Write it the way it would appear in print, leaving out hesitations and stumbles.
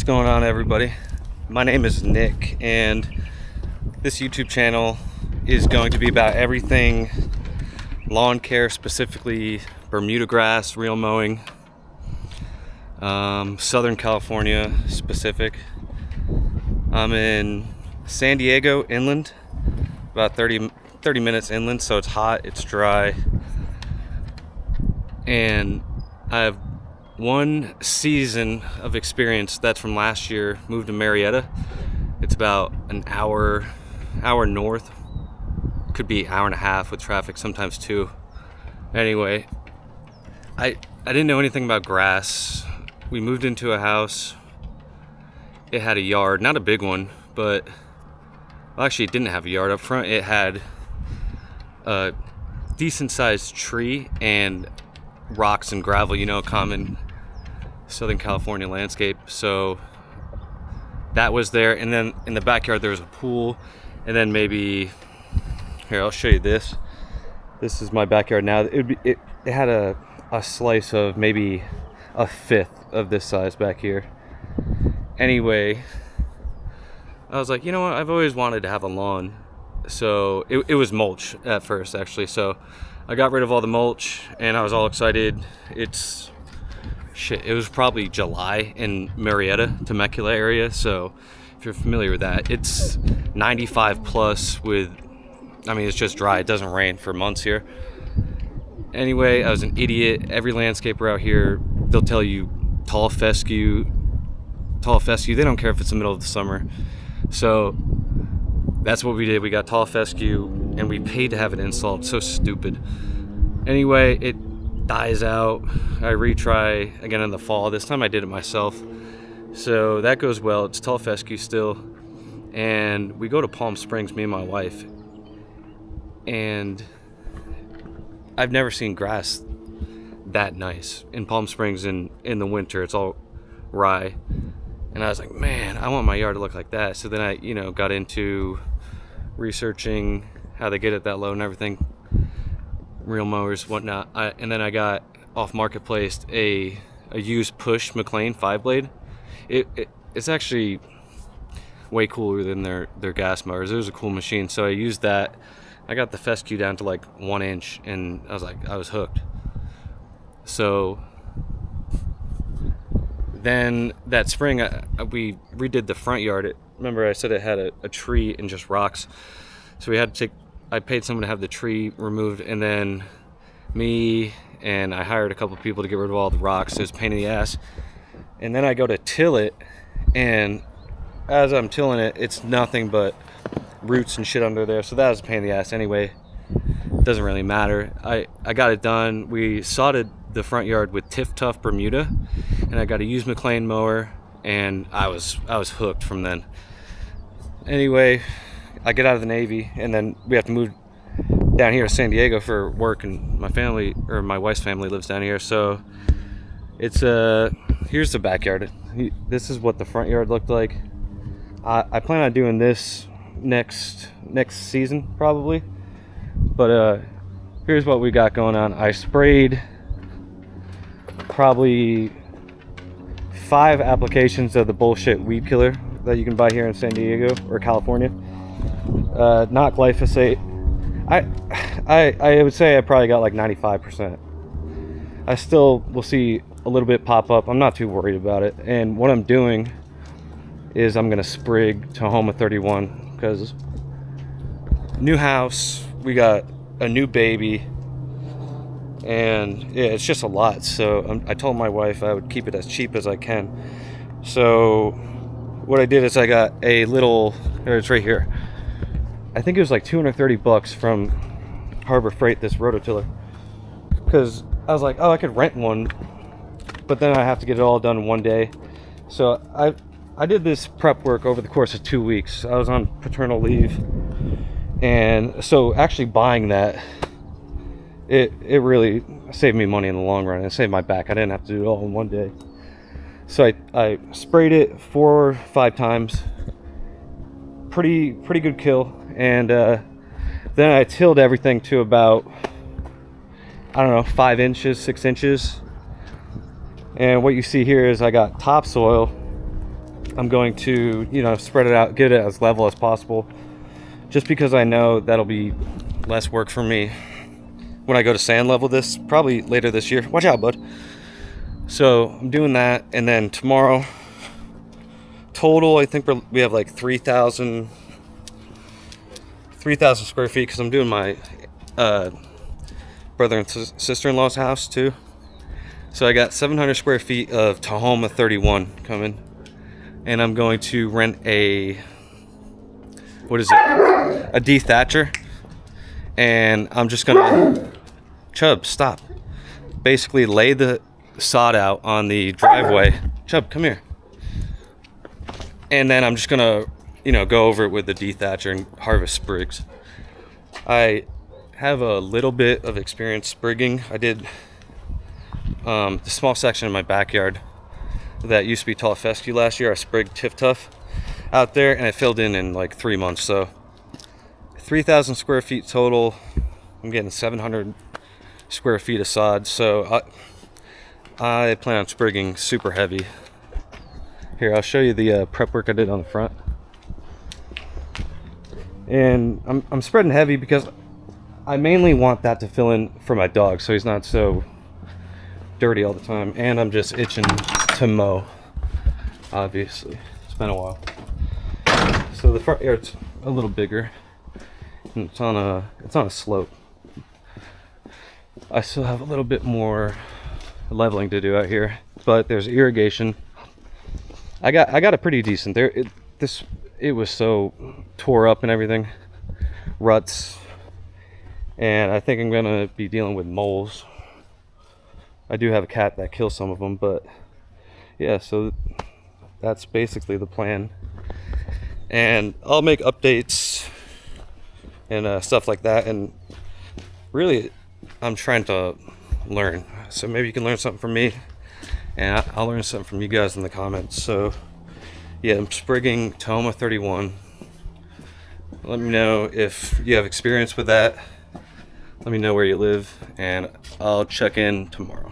What's going on, everybody? My name is Nick, and this YouTube channel is going to be about everything lawn care, specifically Bermuda grass, reel mowing, Southern California specific. I'm in San Diego inland, about 30 minutes inland, so it's hot, it's dry, and I have one season of experience that's from last year. Moved to Marietta. It's about an hour north, could be hour and a half with traffic, sometimes two. Anyway, I didn't know anything about grass. We moved into a house. It had a yard, not a big one, but well, actually it didn't have a yard up front. It had a decent sized tree and rocks and gravel, common Southern California landscape. So that was there, and then in the backyard there was a pool, and then maybe here, I'll show you this. This is my backyard now. It had a slice of maybe a fifth of this size back here. Anyway, I was like, you know what, I've always wanted to have a lawn. So it was mulch at first, actually. So I got rid of all the mulch and I was all excited. It was probably July in Marietta, Temecula area. So if you're familiar with that, it's 95 plus it's just dry. It doesn't rain for months here. Anyway, I was an idiot. Every landscaper out here, they'll tell you tall fescue. They don't care if it's the middle of the summer. So that's what we did. We got tall fescue and we paid to have it installed. So stupid. Anyway, it dies out. I retry again in the fall. This time I did it myself. So that goes well. It's tall fescue still. And we go to Palm Springs, me and my wife. And I've never seen grass that nice in Palm Springs in the winter. It's all rye. And I was like, man, I want my yard to look like that. So then I, got into researching how they get it that low and everything, reel mowers, whatnot. And then I got off Marketplace a used push McLean 5-blade. It's actually way cooler than their gas mowers. It was a cool machine, so I used that. I got the fescue down to like 1 inch, and I was hooked. So then that spring, we redid the front yard. Remember I said it had a tree and just rocks. So I paid someone to have the tree removed, and then I hired a couple people to get rid of all the rocks. It was a pain in the ass. And then I go to till it, and as I'm tilling it, it's nothing but roots and shit under there. So that was a pain in the ass anyway. It doesn't really matter. I got it done. We sodded the front yard with Tiff Tough Bermuda, and I got a used McLean mower, and I was hooked from then. Anyway, I get out of the Navy, and then we have to move down here to San Diego for work, and my wife's family lives down here. So it's here's the backyard. This is what the front yard looked like. I plan on doing this next season probably, but here's what we got going on. I sprayed probably 5 applications of the bullshit weed killer that you can buy here in San Diego or California. Not glyphosate. I would say I probably got like 95%. I still will see a little bit pop up. I'm not too worried about it. And what I'm doing is I'm gonna sprig Tahoma 31, because new house, we got a new baby, and yeah, it's just a lot. So I told my wife I would keep it as cheap as I can. So what I did is I got a little, it's right here, I think it was like $230 from Harbor Freight, this rototiller, because I was like, oh, I could rent one, but then I have to get it all done in one day. So I did this prep work over the course of 2 weeks. I was on paternal leave, and so actually buying that, it really saved me money in the long run. It saved my back. I didn't have to do it all in one day. So I sprayed it 4 or 5 times. Pretty good kill. And then I tilled everything to about, 5 inches, 6 inches. And what you see here is I got topsoil I'm going to, spread it out, get it as level as possible, just because I know that'll be less work for me when I go to sand level this, probably later this year. Watch out, bud. So I'm doing that, and then tomorrow, total, I think we have like 3,000 square feet, because I'm doing my brother and sister-in-law's house too. So I got 700 square feet of Tahoma 31 coming, and I'm going to rent a dethatcher, and I'm just gonna, Chubb, stop, basically lay the sod out on the driveway. Chubb, come here. And then I'm just gonna, go over it with the dethatcher and harvest sprigs. I have a little bit of experience sprigging. I did the small section in my backyard that used to be tall fescue last year. I sprigged Tiff Tuff out there, and it filled in like 3 months. So 3,000 square feet total. I'm getting 700 square feet of sod. So I plan on sprigging super heavy. Here, I'll show you the prep work I did on the front. And I'm spreading heavy because I mainly want that to fill in for my dog, so he's not so dirty all the time. And I'm just itching to mow, obviously. It's been a while. So the front yard's a little bigger, and it's on a slope. I still have a little bit more leveling to do out here, but there's irrigation. I got a pretty decent there. It was so tore up and everything, ruts, and I think I'm gonna be dealing with moles. I do have a cat that kills some of them, but yeah, so that's basically the plan. And I'll make updates and stuff like that. And really, I'm trying to learn. So maybe you can learn something from me, and I'll learn something from you guys in the comments. So yeah, I'm sprigging Tahoma 31. Let me know if you have experience with that. Let me know where you live, and I'll check in tomorrow.